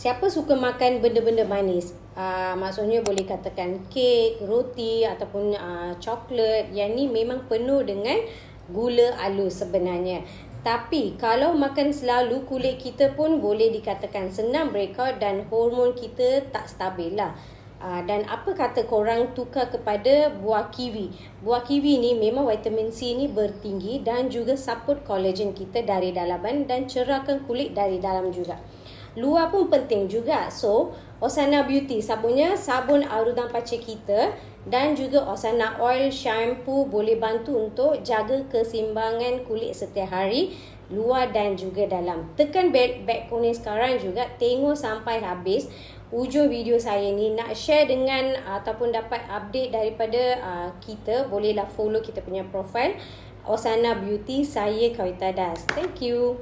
siapa suka makan benda-benda manis? Maksudnya boleh katakan kek, roti ataupun coklat. Yang ni memang penuh dengan gula halus sebenarnya. Tapi kalau makan selalu, kulit kita pun boleh dikatakan senang breakout dan hormon kita tak stabil lah. Dan apa kata korang tukar kepada buah kiwi? Buah kiwi ni memang vitamin C ni bertinggi dan juga support collagen kita dari dalaman dan cerahkan kulit dari dalam juga. Luar pun penting juga. So, Osana Beauty sabunnya sabun arutan paca kita dan juga Osana Oil shampoo boleh bantu untuk jaga keseimbangan kulit setiap hari, luar dan juga dalam. Tekan beg kuning sekarang juga, tengok sampai habis ujung video saya ni. Nak share dengan ataupun dapat update daripada kita, bolehlah follow kita punya profile Osana Beauty. Saya Kawita Das. Thank you.